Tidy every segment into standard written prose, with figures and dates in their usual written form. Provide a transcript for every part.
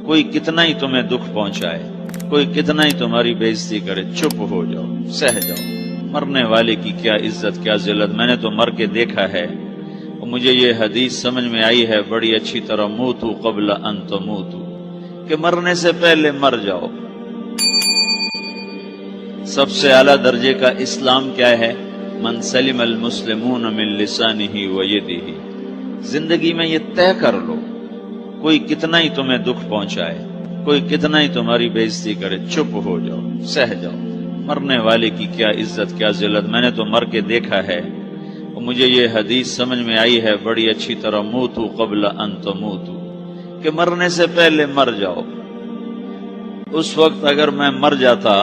کوئی کتنا ہی تمہیں دکھ پہنچائے، کوئی کتنا ہی تمہاری بےعزتی کرے، چپ ہو جاؤ، سہ جاؤ۔ مرنے والے کی کیا عزت، کیا ذلت، میں نے تو مر کے دیکھا ہے، اور مجھے یہ حدیث سمجھ میں آئی ہے بڑی اچھی طرح، موتو قبل ان تموتو، کہ مرنے سے پہلے مر جاؤ۔ سب سے اعلیٰ درجے کا اسلام کیا ہے؟ من سلم المسلمون من لسانہ و یدہ۔ زندگی میں یہ طے کر لو، کوئی کتنا ہی تمہیں دکھ پہنچائے، کوئی کتنا ہی تمہاری بےعزتی کرے، چپ ہو جاؤ، سہ جاؤ۔ مرنے والے کی کیا عزت، کیا ذلت، میں نے تو مر کے دیکھا ہے، اور مجھے یہ حدیث سمجھ میں آئی ہے بڑی اچھی طرح، موتو قبل ان تموتو، کہ مرنے سے پہلے مر جاؤ۔ اس وقت اگر میں مر جاتا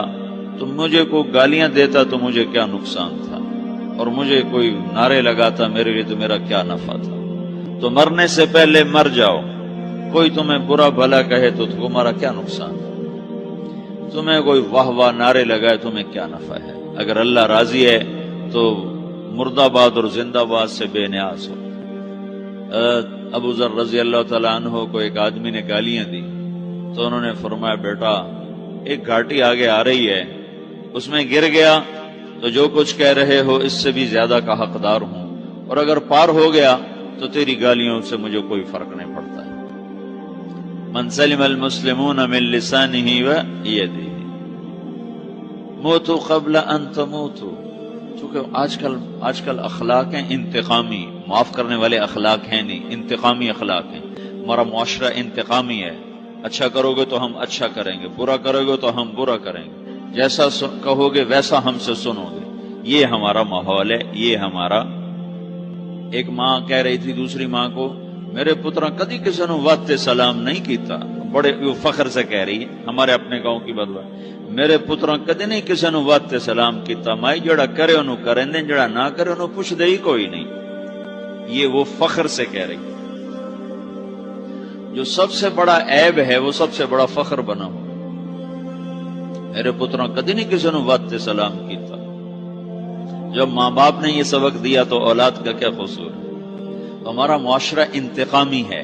تو مجھے کوئی گالیاں دیتا تو مجھے کیا نقصان تھا، اور مجھے کوئی نعرے لگاتا میرے لیے تو میرا کیا نفع تھا۔ تو مرنے سے پہلے مر جاؤ۔ کوئی تمہیں برا بھلا کہے تو تمہارا کیا نقصان ہے، تمہیں کوئی واہ واہ نعرے لگائے تمہیں کیا نفع ہے۔ اگر اللہ راضی ہے تو مرد آباد اور زندہ باد سے بے نیاز ہو۔ ابو ذر رضی اللہ تعالیٰ عنہ کو ایک آدمی نے گالیاں دی تو انہوں نے فرمایا، بیٹا ایک گھاٹی آگے آ رہی ہے، اس میں گر گیا تو جو کچھ کہہ رہے ہو اس سے بھی زیادہ کا حقدار ہوں، اور اگر پار ہو گیا تو تیری گالیوں سے مجھے کوئی فرق نہیں پڑتا ہے۔ من سلم المسلمون من لسانہ و یدہ موتوا قبل ان تموتوا۔ چونکہ آج کل اخلاق ہیں انتقامی، معاف کرنے والے اخلاق ہیں نہیں، انتقامی اخلاق ہیں۔ ہمارا معاشرہ انتقامی ہے، اچھا کرو گے تو ہم اچھا کریں گے، برا کرو گے تو ہم برا کریں گے، جیسا کہو گے ویسا ہم سے سنو گے۔ یہ ہمارا ماحول ہے، یہ ہمارا۔ ایک ماں کہہ رہی تھی دوسری ماں کو، میرے پترا کدی کسی نے واسطے سلام نہیں کیتا، بڑے فخر سے کہہ رہی ہے، ہمارے اپنے گاؤں کی بدوا، میرے پترا کدی نہیں کسی نے واسطے سلام کیتا، مائی جڑا کرے انہوں کریں دیں، جڑا نہ کرے انہوں پوچھ دے ہی کوئی نہیں۔ یہ وہ فخر سے کہہ رہی ہے۔ جو سب سے بڑا عیب ہے وہ سب سے بڑا فخر بنا ہو۔ میرے پترا کدی نہیں کسی نے واسطے سلام کیتا۔ جب ماں باپ نے یہ سبق دیا تو اولاد کا کیا قصور ہے؟ تو ہمارا معاشرہ انتقامی ہے،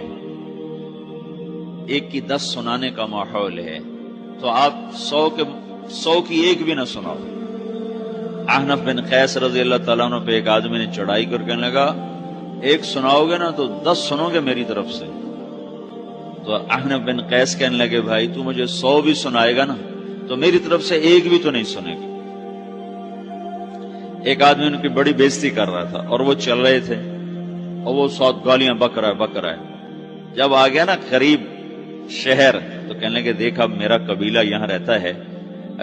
ایک کی 10 سنانے کا ماحول ہے، تو آپ 100 کی ایک بھی نہ سناؤ۔ احنف بن قیس رضی اللہ تعالیٰ عنہ پہ ایک آدمی نے چڑھائی کر کہنے لگا، ایک سناؤ گے نا تو 10 سنو گے میری طرف سے۔ تو احنف بن قیس کہنے لگے، بھائی تو مجھے 100 بھی سنائے گا نا تو میری طرف سے ایک بھی تو نہیں سنے گا۔ ایک آدمی ان کی بڑی بےزتی کر رہا تھا اور وہ چل رہے تھے، اور وہ 100 گالیاں بک رہا ہے۔ جب آ گیا نا قریب شہر تو کہنے لگے، دیکھا میرا قبیلہ یہاں رہتا ہے،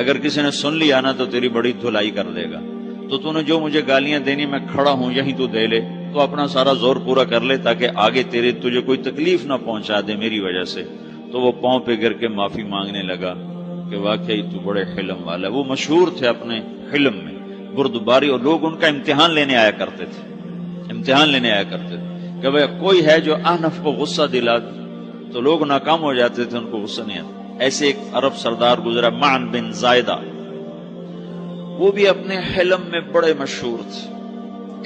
اگر کسی نے سن لیا نا تو تیری بڑی دھلائی کر دے گا، تو تو نے جو مجھے گالیاں دینی میں کھڑا ہوں یہیں تو دے لے، تو اپنا سارا زور پورا کر لے تاکہ آگے تجھے کوئی تکلیف نہ پہنچا دے میری وجہ سے۔ تو وہ پاؤں پہ گر کے معافی مانگنے لگا کہ واقعی تو بڑے حلم والا ہے۔ وہ مشہور تھے اپنے حلم میں، بردباری، اور لوگ ان کا امتحان لینے آیا کرتے تھے کہ بھئی کوئی ہے جو احنف کو غصہ دلا دے، تو لوگ ناکام ہو جاتے تھے، ان کو غصہ نہیں آتا۔ ایسے ایک عرب سردار گزرا، معن بن زائدہ، وہ بھی اپنے حلم میں بڑے مشہور تھے۔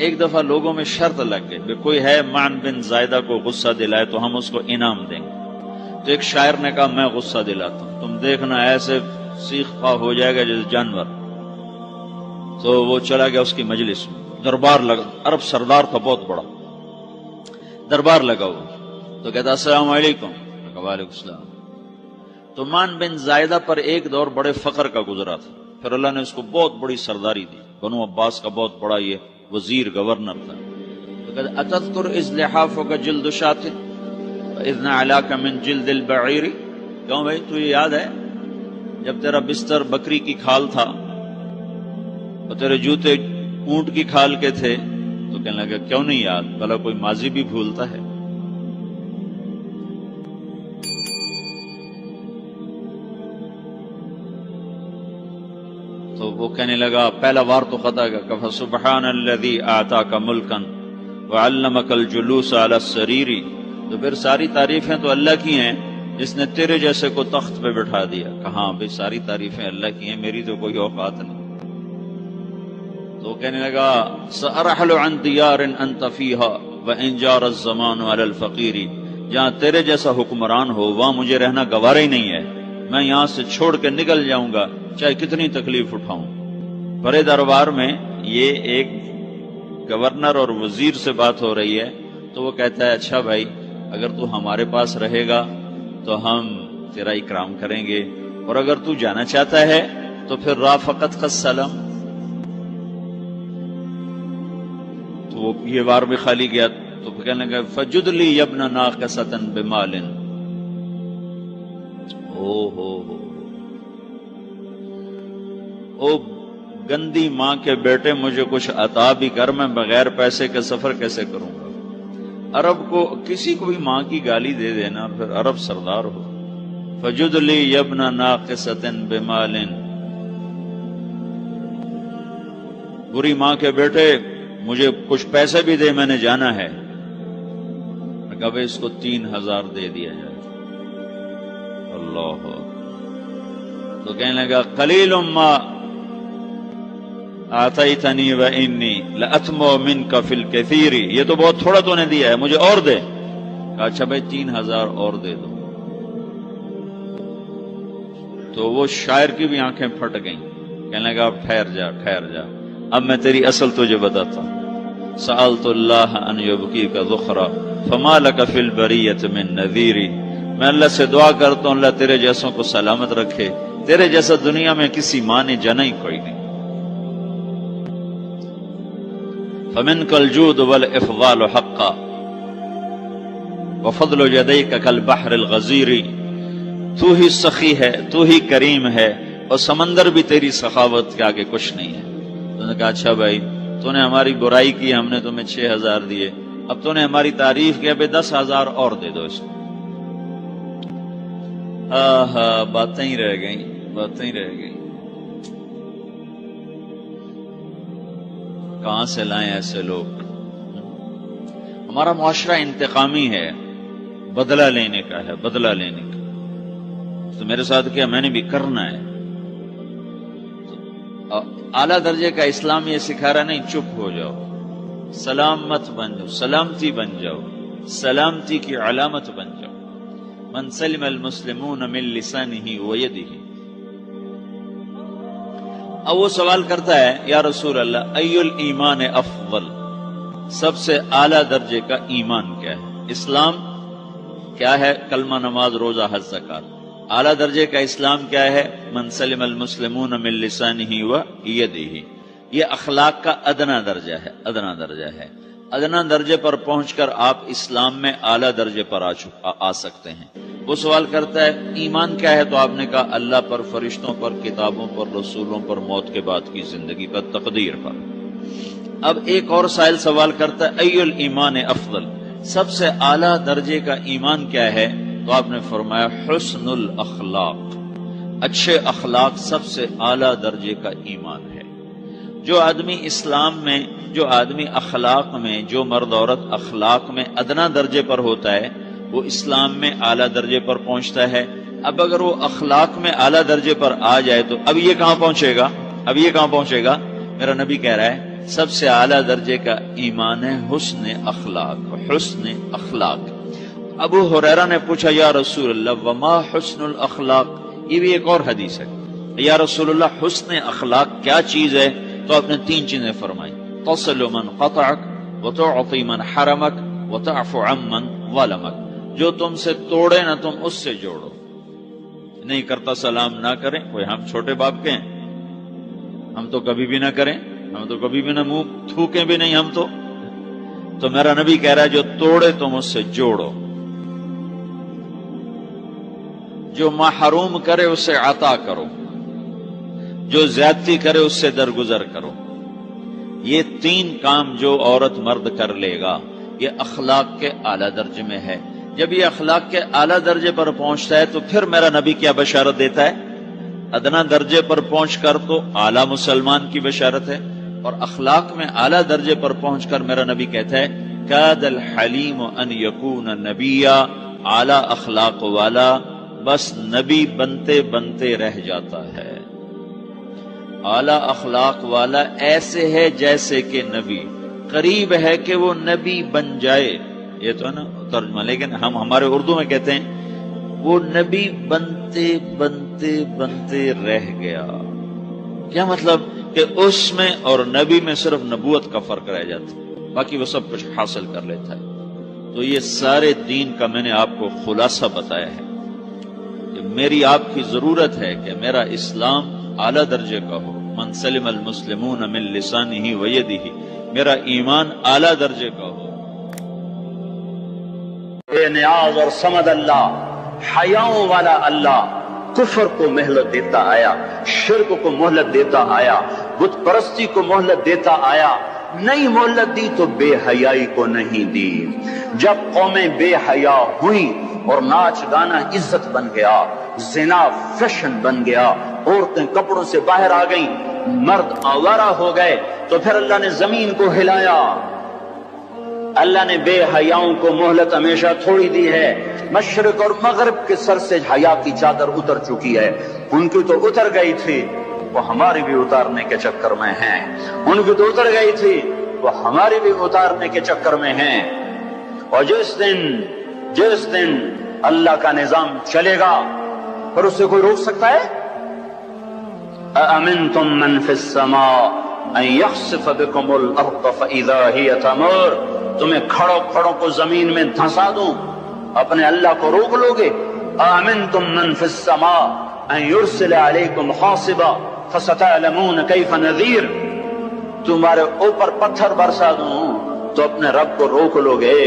ایک دفعہ لوگوں میں شرط لگ گئی کہ کوئی ہے معن بن زائدہ کو غصہ دلائے تو ہم اس کو انعام دیں گے۔ تو ایک شاعر نے کہا، میں غصہ دلاتا ہوں، تم دیکھنا ایسے سیخ پا ہو جائے گا جیسے جانور۔ تو وہ چلا گیا اس کی مجلس میں، دربار لگا، عرب سردار تھا بہت بڑا، دربار لگا ہوا، تو کہتا السلام علیکم، وعلیکم السلام۔ تو معن بن زائدہ پر ایک دور بڑے فقر کا گزرا تھا، پھر اللہ نے اس کو بہت بڑی سرداری دی، بنو عباس کا بہت بڑا یہ وزیر گورنر تھا۔ تو کہتا اتذکر اذ لحافک جلد شاۃ واذ نعلاک من جلد البعیر، کیوں بھائی تو یہ یاد ہے جب تیرا بستر بکری کی کھال تھا اور تیرے جوتے اونٹ کی کھال کے تھے؟ تو کہنے لگا کیوں نہیں یاد، بھلا کوئی ماضی بھی بھولتا ہے؟ تو وہ کہنے لگا، پہلا وار تو خطا کا، فسبحان الذی آتاک ملکا وعلمک الجلوس علی السریر۔ تو پھر ساری تعریفیں تو اللہ کی ہیں جس نے تیرے جیسے کو تخت پہ بٹھا دیا۔ کہاں بھئی ساری تعریفیں اللہ کی ہیں، میری تو کوئی اوقات نہیں۔ تو کہنے لگا، سأرحل عن دیار انت فیہا وان جار الزمان علی الفقیر۔ جہاں تیرے جیسا حکمران ہو وہاں مجھے رہنا گوارا ہی نہیں ہے، میں یہاں سے چھوڑ کے نکل جاؤں گا چاہے کتنی تکلیف اٹھاؤں۔ بڑے دربار میں یہ ایک گورنر اور وزیر سے بات ہو رہی ہے تو وہ کہتا ہے اچھا بھائی اگر تو ہمارے پاس رہے گا تو ہم تیرا اکرام کریں گے، اور اگر تو جانا چاہتا ہے تو پھر رافقت کا سلام۔ تو وہ یہ بار بھی خالی گیا تو پھر کہنے لگا فجد لی یبن ناقصۃ بمال۔ او گندی ماں کے بیٹے مجھے کچھ عطا بھی کر، میں بغیر پیسے کے سفر کیسے کروں گا؟ عرب کو کسی کو بھی ماں کی گالی دے دینا پھر عرب سردار ہو۔ فجد لی یبن ناقصۃ بمال، بری ماں کے بیٹے مجھے کچھ پیسے بھی دے، میں نے جانا ہے۔ میں کہا بھائی اس کو 3000 دے دیا جائے۔ اللہ، تو کہنے لگا قلیل ما آتیتنی و انی لأتمو منک فی الکثیر، یہ تو بہت تھوڑا تو نے دیا ہے، مجھے اور دے۔ کہا اچھا بھائی 3000 اور دے دو۔ تو وہ شاعر کی بھی آنکھیں پھٹ گئیں، کہنے لگا اب ٹھہر جا ٹھہر جا، اب میں تیری اصل تجھے بتاتا ہوں۔ سألت اللہ ان یبکیک ذخرا فما لک فی البریۃ من نذیر، میں اللہ سے دعا کرتا ہوں اللہ تیرے جیسوں کو سلامت رکھے، تیرے جیسا دنیا میں کسی ماں نے جنا ہی کوئی نہیں۔ فمنک الجود والافضال حقا وفضل یدیک کالبحر الغزیر، تو ہی سخی ہے، تو ہی کریم ہے، اور سمندر بھی تیری سخاوت کے آگے کچھ نہیں ہے۔ تو نے کہا اچھا بھائی تو نے ہماری برائی کی، ہم نے تمہیں 6000 دیے، اب تو نے ہماری تعریف کی، ابھی 10,000 اور دے دو اس کو۔ باتیں ہی رہ گئیں، باتیں ہی رہ گئیں۔ کہاں سے لائیں ایسے لوگ؟ ہمارا معاشرہ انتقامی ہے، بدلہ لینے کا ہے، بدلہ لینے کا۔ تو میرے ساتھ کیا میں نے بھی کرنا ہے۔ اعلیٰ درجے کا اسلام یہ سکھا رہا نہیں چپ ہو جاؤ، سلامت بن جاؤ، سلامتی بن جاؤ، سلامتی کی علامت بن جاؤ۔ من سلم المسلمون من لسانہ ویدہ۔ اب وہ سوال کرتا ہے یا رسول اللہ ای الایمان افضل، سب سے اعلیٰ درجے کا ایمان کیا ہے؟ اسلام کیا ہے؟ کلمہ، نماز، روزہ، حج، زکوٰۃ۔ اعلیٰ درجے کا اسلام کیا ہے؟ من سلم المسلمون من لسانہ ویدہ۔ یہ اخلاق کا ادنا درجہ ہے، ادنا درجہ ہے۔ ادنا درجے پر پہنچ کر آپ اسلام میں اعلیٰ درجے پر آ سکتے ہیں۔ وہ سوال کرتا ہے ایمان کیا ہے؟ تو آپ نے کہا اللہ پر، فرشتوں پر، کتابوں پر، رسولوں پر، موت کے بعد کی زندگی پر، تقدیر پر۔ اب ایک اور سائل سوال کرتا ہے ای الایمان افضل، سب سے اعلیٰ درجے کا ایمان کیا ہے؟ تو آپ نے فرمایا حسن الاخلاق، اچھے اخلاق سب سے اعلیٰ درجے کا ایمان ہے۔ جو آدمی اسلام میں، جو آدمی اخلاق میں، جو مرد عورت اخلاق میں ادنا درجے پر ہوتا ہے وہ اسلام میں اعلیٰ درجے پر پہنچتا ہے۔ اب اگر وہ اخلاق میں اعلیٰ درجے پر آ جائے تو اب یہ کہاں پہنچے گا؟ اب یہ کہاں پہنچے گا؟ میرا نبی کہہ رہا ہے سب سے اعلیٰ درجے کا ایمان ہے حسن اخلاق، حسن اخلاق۔ ابو ہریرہ نے پوچھا یا رسول اللہ وما حسن الاخلاق، یہ بھی ایک اور حدیث ہے، یا رسول اللہ حسن اخلاق کیا چیز ہے؟ تو آپ نے 3 چیزیں فرمائی، تصل من قطعک وتعطی من حرمک وتعفو عمن ظلمک، جو تم سے توڑے نہ تم اس سے جوڑو، نہیں کرتا سلام نہ کریں، کوئی ہم چھوٹے باپ کے ہیں، ہم تو کبھی بھی نہ کریں، ہم تو کبھی بھی نہ منہ تھوکیں بھی نہیں، ہم تو میرا نبی کہہ رہا ہے جو توڑے تم اس سے جوڑو، جو محروم کرے اسے عطا کرو، جو زیادتی کرے اس سے درگزر کرو۔ یہ 3 کام جو عورت مرد کر لے گا یہ اخلاق کے اعلیٰ درجے میں ہے۔ جب یہ اخلاق کے اعلیٰ درجے پر پہنچتا ہے تو پھر میرا نبی کیا بشارت دیتا ہے؟ ادنا درجے پر پہنچ کر تو اعلیٰ مسلمان کی بشارت ہے، اور اخلاق میں اعلیٰ درجے پر پہنچ کر میرا نبی کہتا ہے کاد الحلیم ان یکون نبیا، اعلیٰ اخلاق والا بس نبی بنتے بنتے رہ جاتا ہے۔ اعلیٰ اخلاق والا ایسے ہے جیسے کہ نبی، قریب ہے کہ وہ نبی بن جائے، یہ تو ہے نا ترجمہ، لیکن ہم ہمارے اردو میں کہتے ہیں وہ نبی بنتے بنتے بنتے رہ گیا. کیا مطلب کہ اس میں اور نبی میں صرف نبوت کا فرق رہ جاتا، باقی وہ سب کچھ حاصل کر لیتا ہے. تو یہ سارے دین کا میں نے آپ کو خلاصہ بتایا ہے کہ میری آپ کی ضرورت ہے کہ میرا اسلام اعلیٰ درجے کا ہو. من سلم المسلمون من لسانہ و یدہ، میرا ایمان اعلیٰ درجے کا ہو. بے نیاز اور صمد اللہ، حیاؤں والا اللہ کفر کو مہلت دیتا آیا، شرک کو مہلت دیتا آیا، بت پرستی کو مہلت دیتا آیا. نہیں مہلت دی تو بے حیائی کو نہیں دی. جب قومیں بے حیا ہوئیں اور ناچ گانا عزت بن گیا، زنا فیشن بن گیا، عورتیں کپڑوں سے باہر آ گئیں، مرد آوارہ ہو گئے، تو پھر اللہ نے زمین کو ہلایا. اللہ نے بے حیاؤں کو مہلت ہمیشہ تھوڑی دی ہے. مشرق اور مغرب کے سر سے حیا کی چادر اتر چکی ہے. ان کی تو اتر گئی تھی، وہ ہماری بھی اتارنے کے چکر میں ہیں. ان کی تو اتر گئی تھی، وہ ہماری بھی اتارنے کے چکر میں ہیں. اور جس دن اللہ کا نظام چلے گا پھر اسے کوئی روک سکتا ہے؟ أَأَمِنْتُمْ مَنْ فِي السَّمَاءِ أَنْ يَخْسِفَ بِكُمُ الْأَرْضَ فَإِذَا هِيَ تَمُورُ. تمہیں کھڑوں کو زمین میں دھنسا دوں، اپنے اللہ کو روک لوگے؟ آمنتم من فی السماء ان یرسل علیکم حاصبا فستعلمون کیف نذیر. تمہارے اوپر پتھر برسا دوں تو اپنے رب کو روک لوگے؟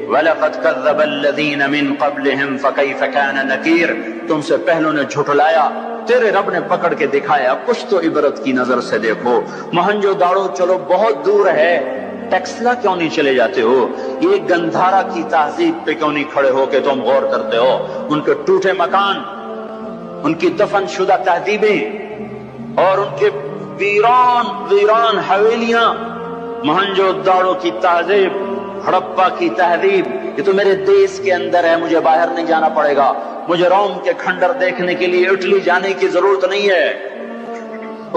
وَلَقَدْ كَذَّبَ الَّذِينَ مِن قَبْلِهِمْ فَكَيْفَ كَانَ نَكِيرٌ. تم سے پہلوں نے جھٹلایا، تیرے رب نے پکڑ کے دکھایا. کچھ تو عبرت کی نظر سے دیکھو. مہنجو داڑو چلو بہت دور ہے، ٹیکسلا کیوں نہیں چلے جاتے ہو؟ یہ گندھارا کی تہذیب پہ کیوں نہیں کھڑے ہو کہ تم غور کرتے ہو؟ ان کے ٹوٹے مکان، ان کی دفن شدہ تہذیبیں اور ان کے ویران حویلیاں، مہنجو داڑو کی تہذیب، ہڑپا کی تہذیب، یہ تو میرے دیش کے اندر ہے، مجھے باہر نہیں جانا پڑے گا. مجھے روم کے کھنڈر دیکھنے کے لیے اٹلی جانے کی ضرورت نہیں ہے،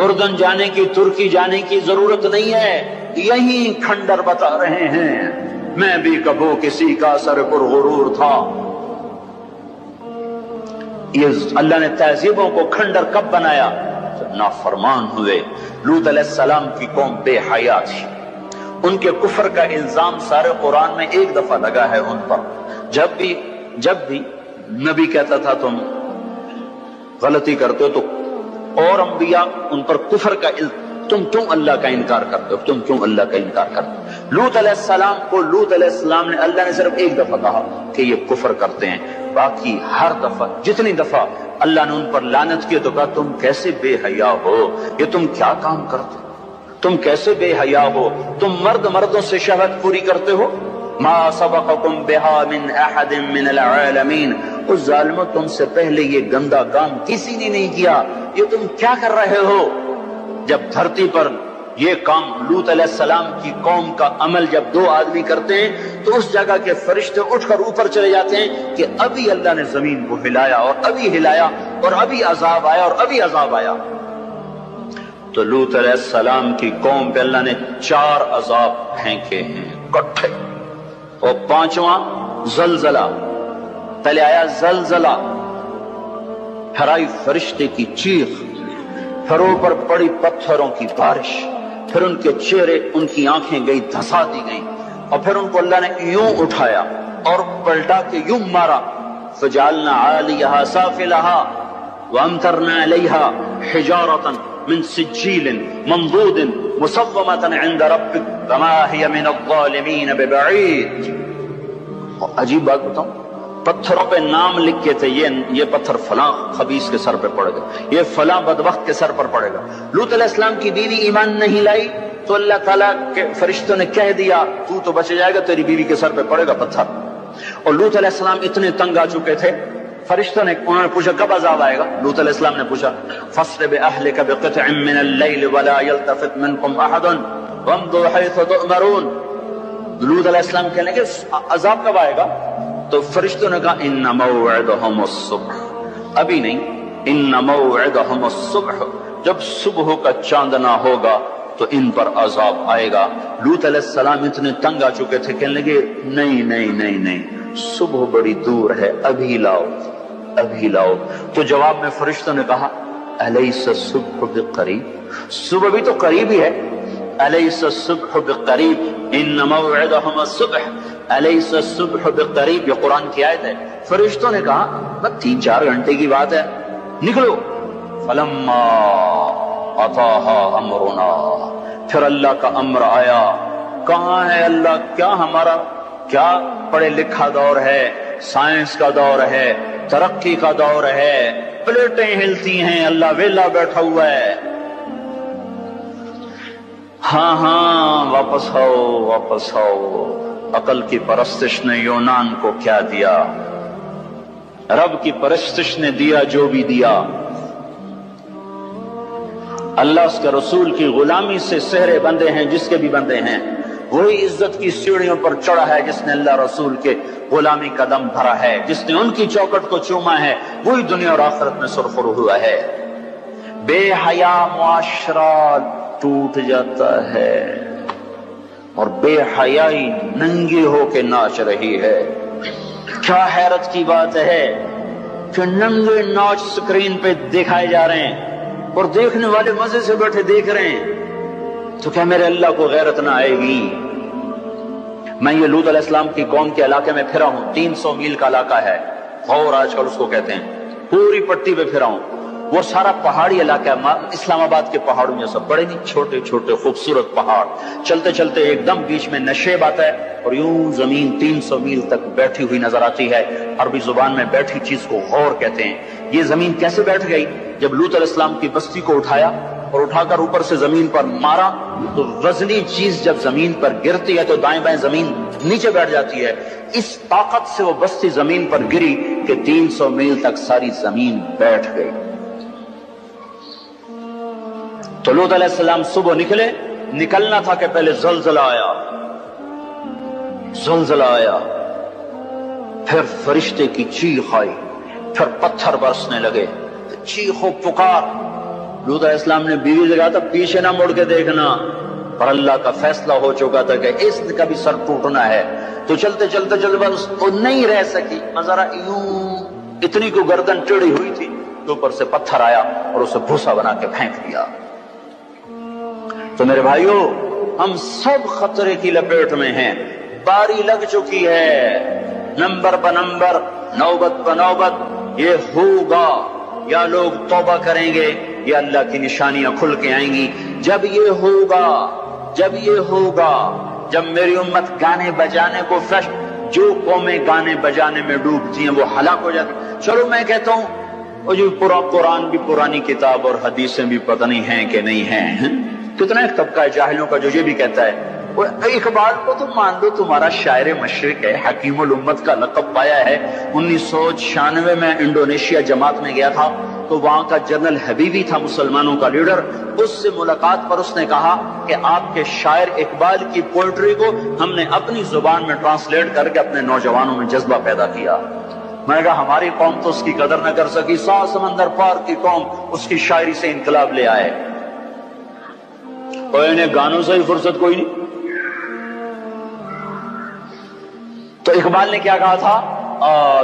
اردن جانے کی، ترکی جانے کی ضرورت نہیں ہے. یہی کھنڈر بتا رہے ہیں. میں بھی کبھی کسی کا سر پر غرور تھا. یہ اللہ نے تہذیبوں کو کھنڈر کب بنایا؟ جب نافرمان ہوئے. لوط علیہ السلام کی قوم بے حیا تھی. ان کے کفر کا الزام سارے قرآن میں ایک دفعہ لگا ہے ان پر. جب بھی نبی کہتا تھا تم غلطی کرتے ہو تو اور انبیاء ان پر کفر کا تم کیوں اللہ کا انکار کرتے ہو، تم کیوں اللہ کا انکار کرتے ہو. لوط علیہ السلام کو لوط علیہ السلام نے اللہ نے صرف ایک دفعہ کہا کہ یہ کفر کرتے ہیں. باقی ہر دفعہ جتنی دفعہ اللہ نے ان پر لعنت کی تو کہا تم کیسے بے حیا ہو، یہ تم کیا کام کرتے ہو، تم کیسے بے حیا ہو، تم مردوں سے شہوت پوری کرتے ہو. ما سبقکم بها من احد من العالمین. اس ظالموں تم سے پہلے یہ گندا کام کسی نے نہیں کیا، یہ تم کیا کر رہے ہو؟ جب دھرتی پر یہ کام لوط علیہ السلام کی قوم کا عمل جب دو آدمی کرتے ہیں تو اس جگہ کے فرشتے اٹھ کر اوپر چلے جاتے ہیں کہ ابھی اللہ نے زمین کو ہلایا اور ابھی ہلایا اور ابھی عذاب آیا اور ابھی عذاب آیا. تو لوط علیہ السلام کی قوم پہ اللہ نے 4 عذاب پھینکے ہیں کٹھے. اور 5واں زلزلہ. پہلے آیا زلزلہ، پھر آئی فرشتے کی چیخ، پھر اوپر پڑی پتھروں کی بارش، پھر ان کے چہرے، ان کی آنکھیں گئی دھسا دی گئیں، اور پھر ان کو اللہ نے یوں اٹھایا اور پلٹا کے یوں مارا. فجعلنا عالیہا سافلہا وامطرنا علیہا حجارۃ من سجیل منضود مسومۃ عند ربک وما ہی من الظالمین ببعید. عجیب بات بتاؤں، پتھروں پہ نام لکھے تھے، یہ پتھر فلاں خبیث کے سر پہ پڑے گا، یہ فلاں بدبخت کے سر پر پڑے گا. لوط علیہ السلام کی بیوی ایمان نہیں لائی تو اللہ تعالیٰ کے فرشتوں نے کہہ دیا تو بچ جائے گا، تیری بیوی کے سر پہ پڑے گا پتھر. اور لوط علیہ السلام اتنے تنگ آ چکے تھے، فرشتوں نے انہوں نے پوچھا کب عذاب آئے گا؟ لوط علیہ السلام نے پوچھا فَاصْرِ بِأَهْلِكَ بِقِطْعٍ مِّنَ اللَّيْلِ وَلَا يَلْتَفِتْ مِنكُمْ أَحَدٌ وَامْضُوا حَيْثُ تُؤْمَرُونَ. لوط علیہ السلام کہنے کہ عذاب کب آئے گا؟ تو فرشتوں نے کہا ان موعدہم الصبح. ابھی نہیں، ان موعدہم الصبح، جب صبح کا چاندنا ہوگا تو ان پر عذاب آئے گا۔ لوط علیہ السلام اتنے تنگ آ چکے تھے، کہنے لگے نہیں نہیں نہیں نہیں، صبح بڑی دور ہے، ابھی لاؤ ابھی لاؤ۔ تو جواب میں فرشتوں نے کہا الیس الصبح بقریب، صبح بھی تو قریب ہی ہے، الیس الصبح بقریب ان موعدہم الصبح، الیس الصبح بقریب، یہ قرآن کی آیت ہے۔ فرشتوں نے کہا بس 3-4 گھنٹے کی بات ہے، نکلو۔ فلما اتاہا امرنا، پھر اللہ کا امر آیا۔ کہاں ہے اللہ؟ کیا ہمارا کیا پڑھے لکھا دور ہے، سائنس کا دور ہے، ترقی کا دور ہے، پلیٹیں ہلتی ہیں، اللہ ویلا بیٹھا ہوا ہے۔ ہاں ہاں واپس آؤ واپس آؤ۔ عقل کی پرستش نے یونان کو کیا دیا، رب کی پرستش نے دیا جو بھی دیا۔ اللہ اس کے رسول کی غلامی سے سہرے بندے ہیں جس کے بھی بندے ہیں، وہی عزت کی سیڑھیوں پر چڑھا ہے جس نے اللہ رسول کے غلامی کا دم بھرا ہے، جس نے ان کی چوکٹ کو چوما ہے، وہی دنیا اور آخرت میں سرخرو ہوا ہے۔ بے حیا معاشرہ ٹوٹ جاتا ہے اور بے حیائی ننگی ہو کے ناچ رہی ہے۔ کیا حیرت کی بات ہے کہ ننگے ناچ سکرین پہ دکھائے جا رہے ہیں اور دیکھنے والے مزے سے بیٹھے دیکھ رہے ہیں، تو کیا میرے اللہ کو غیرت نہ آئے گی؟ میں یہ لوط علیہ السلام کی قوم کے علاقے میں پھرا ہوں، 300 میل کا علاقہ ہے، غور آج کل اس کو کہتے ہیں، پوری پٹی پہ پھرا ہوں۔ وہ سارا پہاڑی علاقہ ہے، اسلام آباد کے پہاڑوں میں سب بڑے نہیں، چھوٹے چھوٹے خوبصورت پہاڑ، چلتے چلتے ایک دم بیچ میں نشیب آتا ہے اور یوں زمین 300 میل تک بیٹھی ہوئی نظر آتی ہے۔ عربی زبان میں بیٹھی چیز کو غور کہتے ہیں۔ یہ زمین کیسے بیٹھ گئی؟ جب لوط علیہ السلام کی بستی کو اٹھایا اور اٹھا کر اوپر سے زمین پر مارا تو وزنی چیز جب زمین پر گرتی ہے تو دائیں بائیں زمین نیچے بیٹھ جاتی ہے۔ اس طاقت سے وہ بستی زمین پر گری کہ 300 میل تک ساری زمین بیٹھ گئی۔ تو لوط علیہ السلام صبح نکلے، نکلنا تھا کہ پہلے زلزلہ آیا، زلزلہ آیا، پھر فرشتے کی چیخ آئی، پھر پتھر برسنے لگے، چیخ و پکار۔ لوط علیہ السلام نے بیوی سے کہا تھا پیچھے نہ مڑ کے دیکھنا، پر اللہ کا فیصلہ ہو چکا تھا کہ اس کا بھی سر ٹوٹنا ہے۔ تو چلتے چلتے چلتے بس وہ نہیں رہ سکی، ذرا یوں اتنی کو گردن ٹیڑھی ہوئی تھی تو اوپر سے پتھر آیا اور اسے بھوسا بنا کے پھینک دیا۔ تو میرے بھائیو، ہم سب خطرے کی لپیٹ میں ہیں، باری لگ چکی ہے، نمبر بہ نمبر، نوبت بہ نوبت یہ ہوگا۔ یا لوگ توبہ کریں گے یا اللہ کی نشانیاں کھل کے آئیں گی۔ جب یہ ہوگا، جب یہ ہوگا، جب میری امت گانے بجانے کو فرش، جو قومیں گانے بجانے میں ڈوبتی ہیں وہ ہلاک ہو جاتی۔ چلو میں کہتا ہوں وہ جو پورا قرآن بھی پرانی کتاب اور حدیثیں بھی پتہ نہیں ہیں کہ نہیں ہیں۔ کتنا ایک طبقہ ہے جاہلوں کا جو یہ بھی کہتا ہے وہ اقبال کو تو مان لو تمہارا شاعر مشرق ہے، حکیم الامت کا لقب پایا ہے۔ 1996 میں انڈونیشیا جماعت میں گیا تھا تو وہاں کا جنرل حبیبی تھا مسلمانوں کا لیڈر، اس سے ملاقات پر اس نے کہا کہ آپ کے شاعر اقبال کی پوئٹری کو ہم نے اپنی زبان میں ٹرانسلیٹ کر کے اپنے نوجوانوں میں جذبہ پیدا کیا۔ میں نے کہا ہماری قوم تو اس کی قدر نہ کر سکی، 100 سمندر پار کی قوم اس کی شاعری سے انقلاب لے آئے، اور انہیں گانوں سے ہی فرصت کوئی نہیں۔ تو اقبال نے کیا کہا تھا؟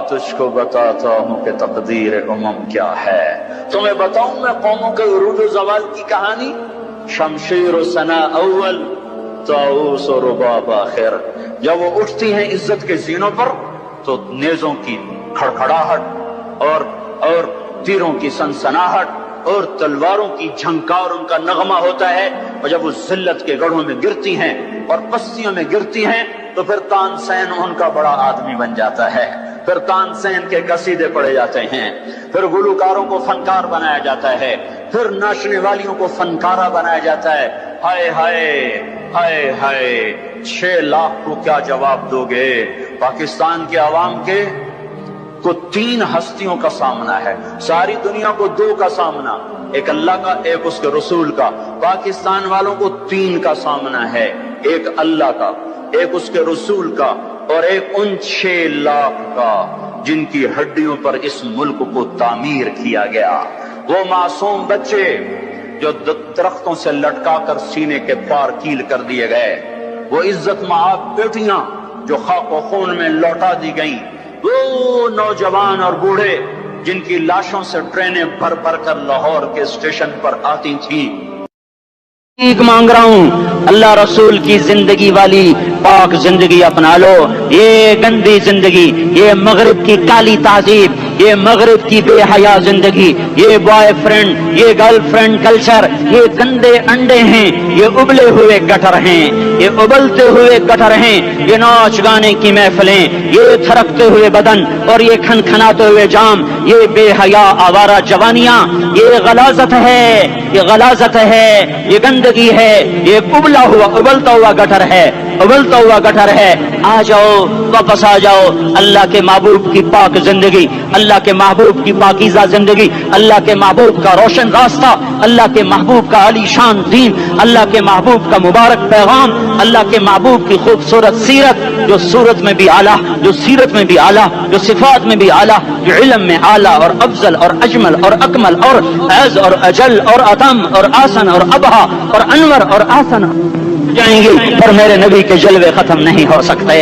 تجھ کو بتاتا ہوں کہ تقدیر امم کیا ہے، تمہیں بتاؤں میں قوموں کے عروج و زوال کی کہانی، شمشیر و ثنا اول، طاؤس و رباب آخر۔ جب وہ اٹھتی ہیں عزت کے زینوں پر تو نیزوں کی کھڑکھڑاہٹ اور تیروں کی سنسناہٹ اور تلواروں کی جھنکار ان کا نغمہ ہوتا ہے، اور جب وہ ذلت کے گڑھوں میں گرتی ہیں اور پستیوں میں گرتی ہیں تو پھر تانسین ان کا بڑا آدمی بن جاتا ہے، پھر تانسین کے قصیدے پڑھے جاتے ہیں، پھر گلوکاروں کو فنکار بنایا جاتا ہے، پھر ناچنے والیوں کو فنکارہ بنایا جاتا ہے۔ ہائے ہائے ہائے ہائے، 6 لاکھ کو کیا جواب دو گے؟ پاکستان کے عوام کے کو 3 ہستیوں کا سامنا ہے، ساری دنیا کو 2 کا سامنا، ایک اللہ کا، ایک اس کے رسول کا۔ پاکستان والوں کو 3 کا سامنا ہے، ایک اللہ کا، ایک اس کے رسول کا، اور ایک ان 6 لاکھ کا جن کی ہڈیوں پر اس ملک کو تعمیر کیا گیا۔ وہ معصوم بچے جو درختوں سے لٹکا کر سینے کے پار کیل کر دیے گئے، وہ عزت مآب بیٹیاں جو خاک و خون میں لوٹا دی گئیں، وہ نوجوان اور بوڑھے جن کی لاشوں سے ٹرینیں بھر بھر کر لاہور کے اسٹیشن پر آتی تھیں۔ مانگ رہا ہوں اللہ رسول کی زندگی والی پاک زندگی اپنا لو۔ یہ گندی زندگی، یہ مغرب کی کالی تہذیب، یہ مغرب کی بے حیا زندگی، یہ بوائے فرینڈ، یہ گرل فرینڈ کلچر، یہ گندے انڈے ہیں، یہ ابلے ہوئے گٹر ہیں، یہ ابلتے ہوئے گٹر ہیں، یہ ناچ گانے کی محفلیں، یہ تھرکتے ہوئے بدن اور یہ کھنکھناتے ہوئے جام، یہ بے حیا آوارہ جوانیاں، یہ غلاظت ہے، یہ غلاظت ہے، یہ گندگی ہے، یہ ابلا ہوا ابلتا ہوا گٹر ہے، ابلتا ہوا گٹر ہے۔ آ جاؤ، واپس آ جاؤ اللہ کے محبوب کی پاک زندگی، اللہ کے محبوب کی پاکیزہ زندگی، اللہ کے محبوب کا روشن راستہ، اللہ کے محبوب کا علی شان دین، اللہ کے محبوب کا مبارک پیغام، اللہ کے محبوب کی خوبصورت سیرت، جو صورت میں بھی اعلیٰ، جو سیرت میں بھی اعلیٰ، جو صفات میں بھی اعلیٰ، جو علم میں اعلیٰ اور افضل اور اجمل اور اکمل اور اعز اور اجل اور اتم اور آسن اور ابہا اور انور اور آسن جائیں گے، پر میرے نبی کے جلوے ختم نہیں ہو سکتے۔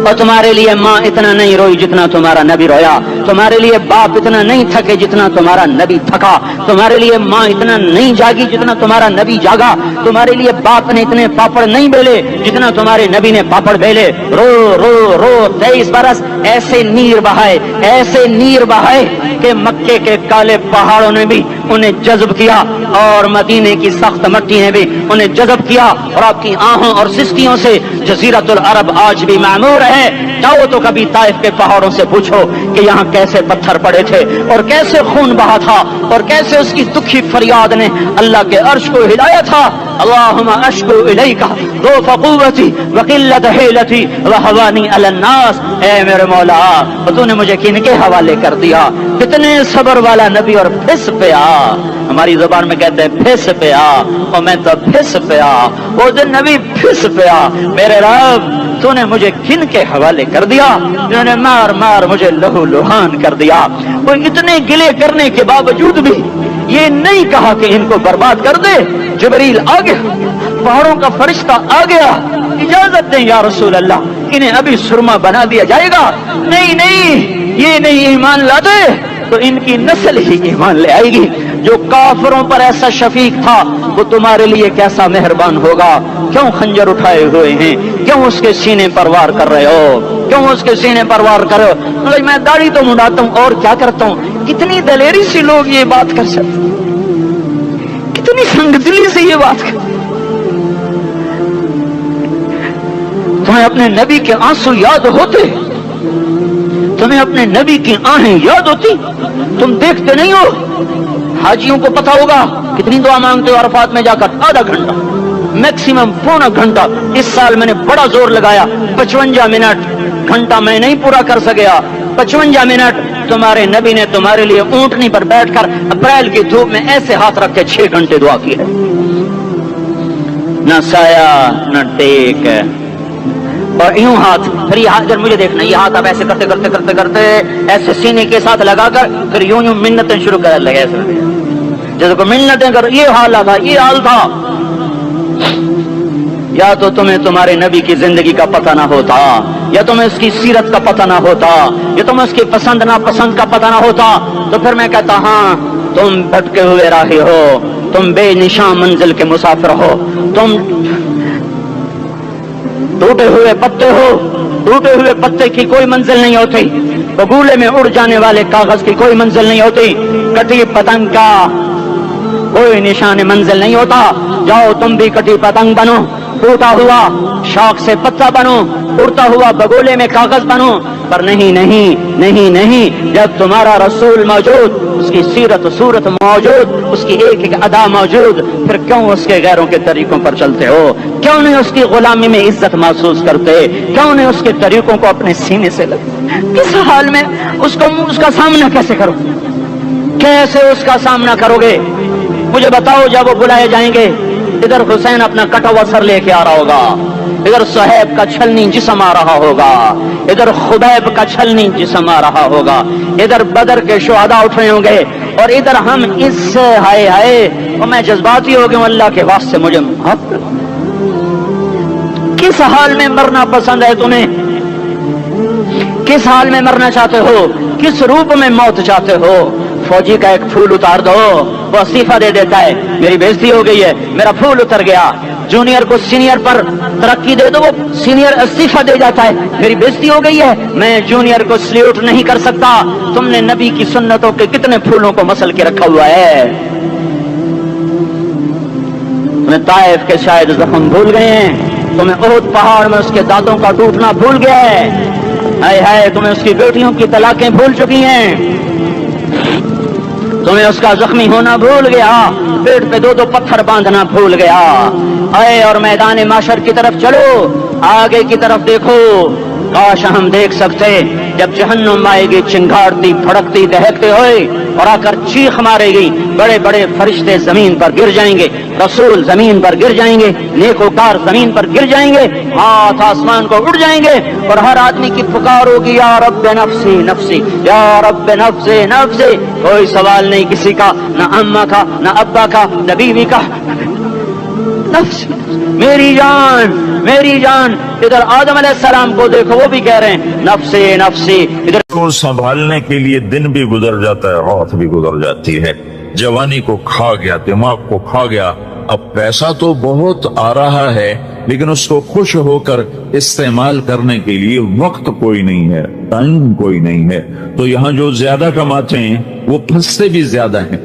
اور تمہارے لیے ماں اتنا نہیں روئی جتنا تمہارا نبی رویا، تمہارے لیے باپ اتنا نہیں تھکے جتنا تمہارا نبی تھکا، تمہارے لیے ماں اتنا نہیں جاگی جتنا تمہارا نبی جاگا، تمہارے لیے باپ نے اتنے پاپڑ نہیں بیلے جتنا تمہارے نبی نے پاپڑ بیلے۔ رو رو رو 23 برس ایسے نیر بہائے، ایسے نیر بہائے کہ مکے کے کالے پہاڑوں نے بھی انہیں جذب کیا اور مدینے کی سخت مٹی نے بھی انہیں جذب کیا، اور آپ کی آہوں اور سسکیوں سے جزیرۃ العرب آج بھی معمور ہے۔ جاؤ تو کبھی طائف کے پہاڑوں سے پوچھو کہ یہاں کیسے پتھر پڑے تھے اور کیسے خون بہا تھا اور کیسے اس کی دکھی فریاد نے اللہ کے عرش کو ہلایا تھا۔ اللہم اشکو الیک ضعف قوتی وقلت حیلتی وہوانی علی الناس، اے میرے مولا تو نے مجھے کن کے حوالے کر دیا؟ کتنے صبر والا نبی، اور پھس پیا، ہماری زبان میں کہتے ہیں پھس پیا، اور میں تو پھس پیا، وہ دن نبی پھس پیا، میرے رب تو نے مجھے کن کے حوالے کر دیا جنہوں نے مار مار مجھے لہو لہان کر دیا۔ وہ اتنے گلے کرنے کے باوجود بھی یہ نہیں کہا کہ ان کو برباد کر دے۔ جبریل آ گیا، پہاڑوں کا فرشتہ آ گیا، اجازت دیں یا رسول اللہ، انہیں ابھی سرما بنا دیا جائے گا۔ نہیں نہیں، یہ نہیں ایمان لا دے تو ان کی نسل ہی ایمان لے آئے گی۔ جو کافروں پر ایسا شفیق تھا وہ تمہارے لیے کیسا مہربان ہوگا۔ کیوں خنجر اٹھائے ہوئے ہیں؟ کیوں اس کے سینے پر وار کر رہے ہو؟ کیوں اس کے سینے پر وار کر رہے ہو؟ میں داڑھی تو منڈاتا ہوں اور کیا کرتا ہوں۔ کتنی دلیری سے لوگ یہ بات کر سکتے، کتنی سنگ دلی سے یہ بات کر۔ تمہیں اپنے نبی کے آنسو یاد ہوتے؟ تمہیں اپنے نبی کی آہیں یاد ہوتی؟ تم دیکھتے نہیں ہو؟ حاجیوں کو پتا ہوگا کتنی دعا مانگتے ہو عرفات میں جا کر؟ آدھا گھنٹہ، میکسیمم پونا گھنٹہ۔ اس سال میں نے بڑا زور لگایا، 55 منٹ، گھنٹہ میں نہیں پورا کر سکیا، 55 منٹ تمہارے نبی نے تمہارے لیے اونٹنی پر بیٹھ کر اپریل کی دھوپ میں ایسے ہاتھ رکھ کے 6 گھنٹے دعا کی ہے۔ نہ سایہ نہ ٹیک، اور یوں ہاتھ، پھر یہ ہاتھ مجھے دیکھنا، یہ ہاتھ آپ ایسے کرتے کرتے کرتے کرتے ایسے سینے کے ساتھ لگا کر پھر یوں یوں منتیں شروع کر لگے، ایسے جیسے کو منتیں کر۔ یہ حال تھا، یہ حال تھا۔ یا تو تمہیں تمہارے نبی کی زندگی کا پتہ نہ ہوتا، یا تمہیں اس کی سیرت کا پتہ نہ ہوتا، یا تمہیں اس کی پسند ناپسند کا پتہ نہ ہوتا، تو پھر میں کہتا ہاں تم بھٹکے ہوئے راہی ہو، تم بے نشان منزل کے مسافر ہو، تم ٹوٹے ہوئے پتے ہو۔ ٹوٹے ہوئے پتے کی کوئی منزل نہیں ہوتی، بگولے میں اڑ جانے والے کاغذ کی کوئی منزل نہیں ہوتی، کٹی پتنگ کا کوئی نشان منزل نہیں ہوتا۔ جاؤ تم بھی کٹی پتنگ بنو، ٹوٹا ہوا شاخ سے پتا بنو، اڑتا ہوا بگولے میں کاغذ بنو، پر نہیں نہیں نہیں نہیں، جب تمہارا رسول موجود، اس کی سیرت صورت موجود، اس کی ایک ایک ادا موجود، پھر کیوں اس کے غیروں کے طریقوں پر چلتے ہو؟ کیوں نہیں اس کی غلامی میں عزت محسوس کرتے؟ کیوں نہیں اس کے طریقوں کو اپنے سینے سے لگتے؟ کس حال میں اس کا سامنا کیسے کرو؟ کیسے اس کا سامنا کرو گے؟ مجھے بتاؤ، جب وہ بلائے جائیں گے ادھر حسین اپنا کٹا ہوا سر لے کے آ رہا ہوگا، ادھر صہیب کا چھلنی جسم آ رہا ہوگا، ادھر خبیب کا چھلنی جسم آ رہا ہوگا، ادھر بدر کے شہداء اٹھ رہے ہوں گے، اور ادھر ہم اس سے ہائے ہائے، اور میں جذباتی ہو گیا ہوں، اللہ کے واسطے مجھے کس حال میں مرنا پسند ہے تمہیں؟ کس حال میں مرنا چاہتے ہو؟ کس روپ میں موت چاہتے ہو؟ فوجی کا ایک پھول اتار دو، وہ استعفیٰ دے دیتا ہے، میری بےزتی ہو گئی ہے، میرا پھول اتر گیا۔ جونیئر کو سینئر پر ترقی دے دو، وہ سینئر استعفیٰ دے جاتا ہے، میری بےزتی ہو گئی ہے، میں جونیئر کو سلیوٹ نہیں کر سکتا۔ تم نے نبی کی سنتوں کے کتنے پھولوں کو مسل کے رکھا ہوا ہے؟ تمہیں طائف کے شاید زخم بھول گئے ہیں، تمہیں احد پہاڑ میں اس کے دانتوں کا ٹوٹنا بھول گیا ہے، ہائے ہائے تمہیں اس کی بیٹیوں کی طلاقیں بھول چکی ہیں، تمہیں اس کا زخمی ہونا بھول گیا، پیٹ پہ دو دو پتھر باندھنا بھول گیا۔ آئے اور میدان معاشر کی طرف چلو، آگے کی طرف دیکھو، کاش ہم دیکھ سکتے جب جہنم آئے گی چنگاڑتی پھڑکتی دہکتے ہوئے اور آ کر چیخ مارے گی، بڑے بڑے فرشتے زمین پر گر جائیں گے، رسول زمین پر گر جائیں گے، نیکوکار زمین پر گر جائیں گے، ہاتھ آسمان کو اڑ جائیں گے، اور ہر آدمی کی پکار ہوگی یا رب نفسی نفسی، یا رب نفسی نفسی۔ کوئی سوال نہیں کسی کا، نہ اماں کا، نہ ابا کا، نہ بیوی کا، نفس میری جان میری جان۔ ادھر آدم علیہ السلام کو دیکھو، وہ بھی کہہ رہے ہیں نفسی نفسی۔ ادھر کو سنبھالنے کے لیے دن بھی گزر جاتا ہے، رات بھی گزر جاتی ہے، جوانی کو کھا گیا، دماغ کو کھا گیا۔ اب پیسہ تو بہت آ رہا ہے لیکن اس کو خوش ہو کر استعمال کرنے کے لیے وقت کوئی نہیں ہے، ٹائم کوئی نہیں ہے۔ تو یہاں جو زیادہ کماتے ہیں وہ پھنستے بھی زیادہ ہیں،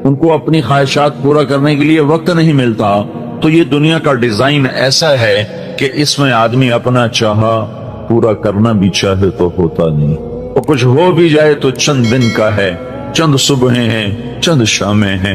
ان کو اپنی خواہشات پورا کرنے کے لیے وقت نہیں ملتا۔ تو یہ دنیا کا ڈیزائن ایسا ہے کہ اس میں آدمی اپنا چاہا پورا کرنا بھی چاہے تو ہوتا نہیں، اور کچھ ہو بھی جائے تو چند دن کا ہے، چند صبحیں ہیں، چند شامیں ہیں،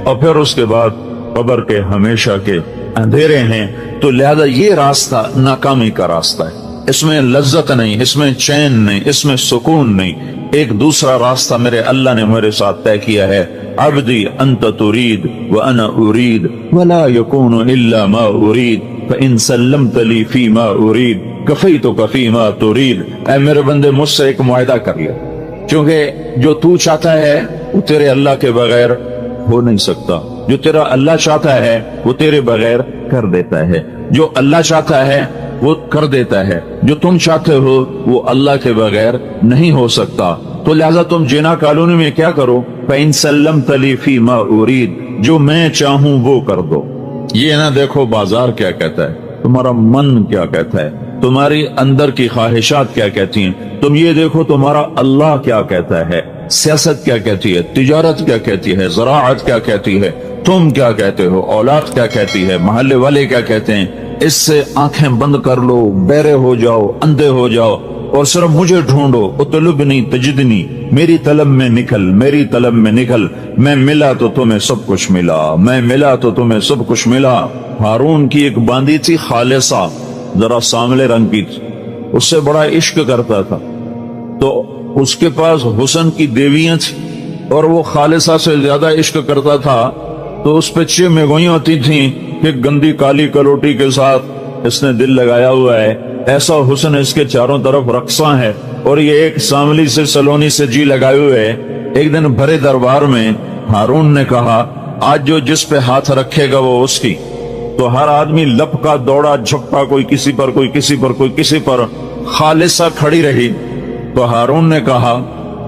اور پھر اس کے بعد قبر کے ہمیشہ کے اندھیرے ہیں۔ تو لہذا یہ راستہ ناکامی کا راستہ ہے، اس میں لذت نہیں، اس میں چین نہیں، اس میں سکون نہیں۔ ایک دوسرا راستہ میرے اللہ نے میرے ساتھ طے کیا ہے، عبدی انت ترید وانا ارید ولا یکون الا ما ارید فان سلمت لی فی ما ارید کفیتک فی ما ترید۔ اے میرے بندے مجھ سے ایک معاہدہ کر لے، کیونکہ جو تو چاہتا ہے وہ تیرے اللہ کے بغیر ہو نہیں سکتا، جو تیرا اللہ چاہتا ہے وہ تیرے بغیر کر دیتا ہے، جو اللہ چاہتا ہے وہ کر دیتا ہے، جو تم چاہتے ہو وہ اللہ کے بغیر نہیں ہو سکتا۔ تو لہذا تم جنا کالونی میں کیا کرو، فَإِن سَلَّمْتَ لِي فِي مَا أُرِيدُ، جو میں چاہوں وہ کر دو۔ یہ نہ دیکھو بازار کیا کہتا ہے، تمہارا من کیا کہتا ہے، تمہاری اندر کی خواہشات کیا کہتی ہیں، تم یہ دیکھو تمہارا اللہ کیا کہتا ہے، سیاست کیا کہتی ہے، تجارت کیا کہتی ہے، زراعت کیا کہتی ہے، تم کیا کہتے ہو، اولاد کیا کہتی ہے، محلے والے کیا کہتے ہیں۔ اس سے آنکھیں بند کر لو، بہرے ہو جاؤ، اندھے ہو جاؤ، اور صرف مجھے ڈھونڈو، اطلبنی تجدنی، میری طلب میں نکل، میری طلب میں نکل۔ میں ملا تو تمہیں سب کچھ ملا، میں ملا تو تمہیں سب کچھ ملا۔ ہارون کی ایک باندی تھی خالصہ، ذرا سانولے رنگ کی تھی، اس سے بڑا عشق کرتا تھا، تو اس کے پاس حسن کی دیویاں تھیں اور وہ خالصہ سے زیادہ عشق کرتا تھا، تو اس پہ 6 میگوئیاں ہوتی تھیں کہ گندی کالی کلوٹی کے ساتھ اس نے دل لگایا ہوا ہے، ایسا حسن اس کے چاروں طرف رقصاں ہے، اور یہ ایک ساملی سے سلونی سے جی لگائے ہوئے ہے۔ ایک دن بھرے دربار میں ہارون نے کہا آج جو جس پہ ہاتھ رکھے گا وہ اس کی، تو ہر آدمی لپکا دوڑا جھپکا، کوئی کسی پر، کوئی کسی پر، کوئی کسی پر، خالصہ کھڑی رہی۔ تو ہارون نے کہا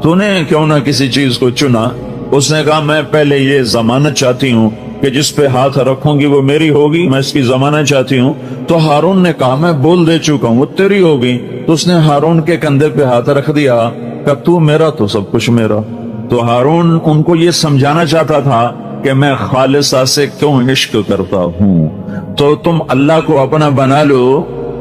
تو نے کیوں نہ کسی چیز کو چنا؟ اس نے کہا میں پہلے یہ ضمانت چاہتی ہوں کہ جس پہ ہاتھ رکھوں گی وہ میری ہوگی، میں اس کی ضمانت چاہتی ہوں۔ تو ہارون نے کہا میں بول دے چکا ہوں وہ تیری ہوگی۔ تو اس نے ہارون کے کندھے پہ ہاتھ رکھ دیا کہ تو میرا تو سب کچھ میرا۔ تو ہارون ان کو یہ سمجھانا چاہتا تھا کہ میں خالصہ سے کیوں عشق کرتا ہوں۔ تو تم اللہ کو اپنا بنا لو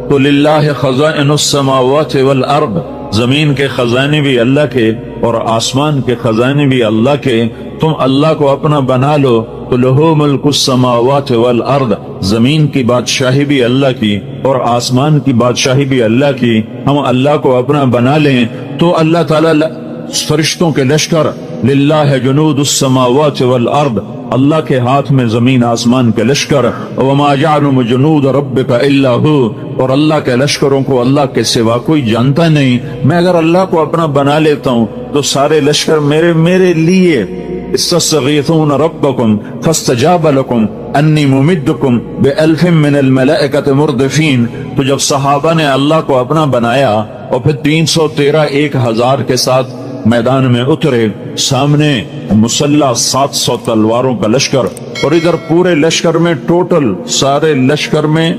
تو للہ خزائن السماوات والارض، زمین کے خزانے بھی اللہ کے اور آسمان کے خزانے بھی اللہ کے، تم اللہ کو اپنا بنا لو تو لہو ملک السماوات والارض، زمین کی بادشاہی بھی اللہ کی اور آسمان کی بادشاہی بھی اللہ کی، ہم اللہ کو اپنا بنا لیں تو اللہ تعالی فرشتوں کے لشکر، للہ جنود السماوات والارض، اللہ کے ہاتھ میں زمین آسمان کے لشکر، وما یعلم جنود ربک الا ہو، اور اللہ کے لشکروں کو اللہ کے سوا کوئی جانتا نہیں۔ میں اگر اللہ کو اپنا بنا لیتا ہوں تو سارے لشکر میرے لیے۔ استغیثون ربکم فاستجاب لکم انی ممدکم بألف من الملائکۃ مردفین۔ تو جب صحابہ نے اللہ کو اپنا بنایا اور پھر 313 1000 کے ساتھ میدان میں اترے، سامنے مسلح 700 تلواروں کا لشکر، اور ادھر پورے لشکر میں ٹوٹل سارے لشکر میں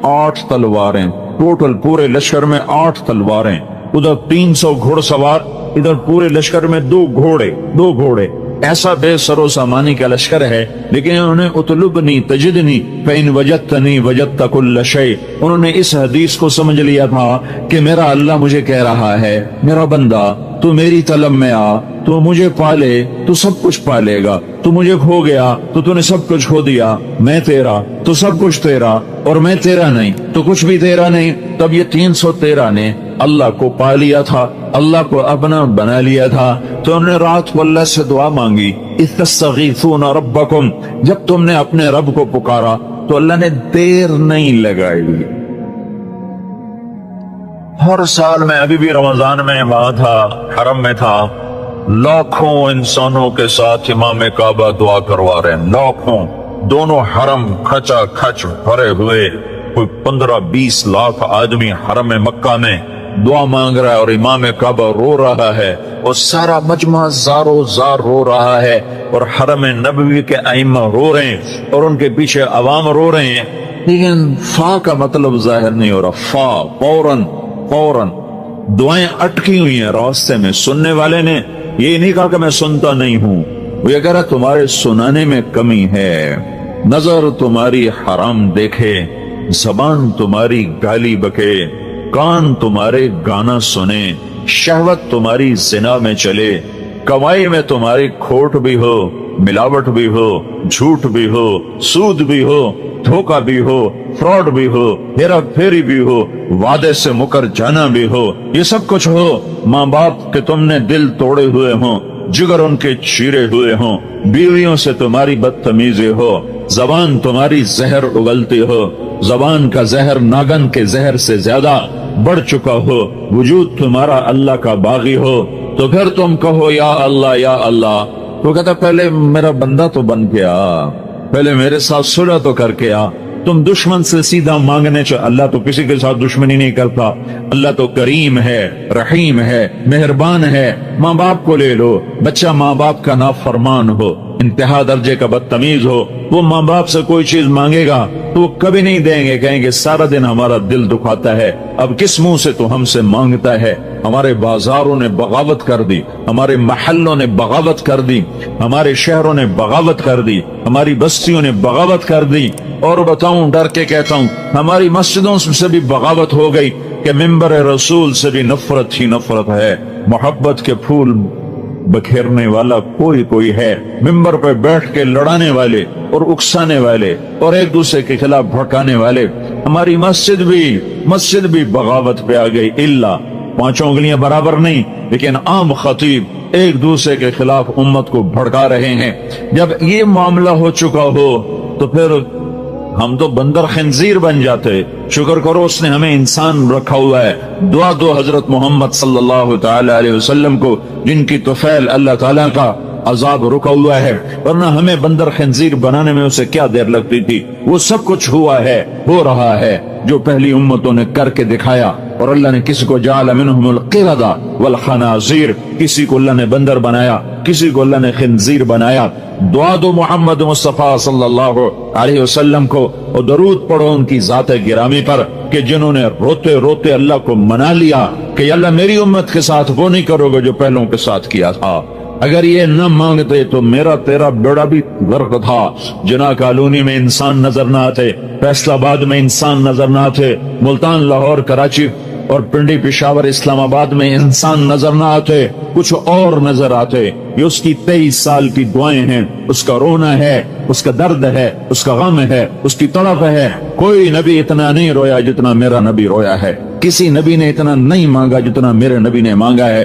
8 تلواریں، ٹوٹل پورے لشکر میں 8 تلواریں، ادھر 300 گھوڑ سوار، ادھر پورے لشکر میں 2 گھوڑے۔ ایسا بے سر و سامانی کا لشکر ہے، لیکن انہوں نے اطلبنی تجدنی فإن وجدتنی وجدت کل شیء، انہوں نے اس حدیث کو سمجھ لیا تھا کہ میرا اللہ مجھے کہہ رہا ہے، میرا بندہ تو میری طلب میں آ، تو مجھے پالے تو سب کچھ پالے گا، تو مجھے کھو گیا تو نے سب کچھ کھو دیا، میں تیرا تو سب کچھ تیرا، اور میں تیرا نہیں تو کچھ بھی تیرا نہیں۔ تب یہ 313 نے اللہ کو پا لیا تھا، اللہ کو اپنا بنا لیا تھا، تو انہوں نے رات کو اللہ سے دعا مانگی، اذ تستغیثون ربکم، جب تم نے اپنے رب کو پکارا تو اللہ نے دیر نہیں لگائی۔ ہر سال میں ابھی بھی رمضان میں وہاں تھا، حرم میں تھا، لاکھوں انسانوں کے ساتھ امام کعبہ دعا کروا رہے ہیں، لاکھوں، دونوں حرم کھچا کھچ بھرے ہوئے، کوئی 15-20 لاکھ آدمی حرم مکہ میں دعا مانگ رہا ہے، اور امام کعبہ رو رہا ہے، اور سارا مجمع زارو زار رو رہا ہے، اور حرم نبوی کے ائمہ رو رہے ہیں، اور ان کے پیچھے عوام رو رہے ہیں، لیکن فا کا مطلب ظاہر نہیں ہو رہا۔ فوراً دعائیں اٹکی ہوئی ہیں راستے میں۔ سننے والے نے یہ نہیں کہا کہ میں سنتا نہیں ہوں، وہ یہ کہہ رہا تمہارے سنانے میں کمی ہے، نظر تمہاری حرام دیکھے، زبان تمہاری گالی بکے، کان تمہارے گانا سنے، شہوت تمہاری زنا میں چلے، کمائی میں تمہاری کھوٹ بھی ہو، ملاوٹ بھی ہو، جھوٹ بھی ہو، سود بھی ہو، دھوکہ بھی ہو، فراڈ بھی ہو، ہیرا پھیری بھی ہو، وعدے سے مکر جانا بھی ہو، یہ سب کچھ ہو، ماں باپ کے تم نے دل توڑے ہوئے ہوں، جگر ان کے چیرے ہوئے ہوں، بیویوں سے تمہاری بدتمیزی ہو، زبان تمہاری زہر اگلتی ہو، زبان کا زہر ناگن کے زہر سے زیادہ بڑھ چکا ہو، وجود تمہارا اللہ کا باغی ہو، تو پھر تم کہو یا اللہ، تو کہتا پہلے میرا بندہ تو بن گیا، پہلے میرے ساتھ صلح تو کر کے آ۔ تم دشمن سے سیدھا مانگنے چاہ، اللہ تو کسی کے ساتھ دشمنی نہیں کرتا، اللہ تو کریم ہے، رحیم ہے، مہربان ہے۔ ماں باپ کو لے لو، بچہ ماں باپ کا نافرمان ہو، انتہا درجے کا بدتمیز ہو، وہ ماں باپ سے کوئی چیز مانگے گا تو وہ کبھی نہیں دیں گے، کہیں گے سارا دن ہمارا دل دکھاتا ہے، اب کس منہ سے تو ہم سے مانگتا ہے۔ ہمارے بازاروں نے بغاوت کر دی، ہمارے محلوں نے بغاوت کر دی، ہمارے شہروں نے بغاوت کر دی، ہماری بستیوں نے بغاوت کر دی، اور بتاؤں ڈر کے کہتا ہوں ہماری مسجدوں سے بھی بغاوت ہو گئی کہ ممبر رسول سے بھی نفرت ہی نفرت ہے۔ محبت کے پھول بکھیرنے والا کوئی ہے، ممبر پہ بیٹھ کے لڑانے والے اور اکسانے والے اور ایک دوسرے کے خلاف بھڑکانے والے۔ ہماری مسجد بھی بغاوت پہ آ گئی، الا 5 انگلیاں برابر نہیں، لیکن عام خطیب ایک دوسرے کے خلاف امت کو بھڑکا رہے ہیں۔ جب یہ معاملہ ہو چکا ہو تو پھر ہم تو بندر خنزیر بن جاتے۔ شکر کرو اس نے ہمیں انسان رکھا ہوا ہے۔ دعا دو حضرت محمد صلی اللہ تعالی علیہ وسلم کو، جن کی طفیل اللہ تعالیٰ کا عذاب رکا ہوا ہے، ورنہ ہمیں بندر خنزیر بنانے میں اسے کیا دیر لگتی تھی۔ وہ سب کچھ ہوا ہے، ہو رہا ہے، جو پہلی امتوں نے کر کے دکھایا۔ اور اللہ نے کسی کو جعل منہم القردہ والخنازیر، کسی کو اللہ نے بندر بنایا، کسی کو اللہ نے خنزیر بنایا۔ دعا دو محمد مصطفیٰ صلی اللہ علیہ وسلم کو، اور درود پڑھو ان کی ذات گرامی پر کہ جنہوں نے روتے روتے اللہ کو منا لیا کہ اللہ میری امت کے ساتھ وہ نہیں کرو گے جو پہلوں کے ساتھ کیا تھا۔ اگر یہ نہ مانگتے تو میرا تیرا بیڑا بھی غرق تھا۔ جناح کالونی میں انسان نظر نہ آتے، فیصل آباد میں انسان نظر نہ آتے، ملتان، لاہور، کراچی اور پنڈی، پشاور، اسلام آباد میں انسان نظر نہ آتے، کچھ اور نظر آتے۔ یہ اس کی 23 سال کی دعائیں ہیں، اس کا رونا ہے، اس کا درد ہے، اس کا غم ہے، اس کی تڑپ ہے۔ کوئی نبی اتنا نہیں رویا جتنا میرا نبی رویا ہے، کسی نبی نے اتنا نہیں مانگا جتنا میرے نبی نے مانگا ہے۔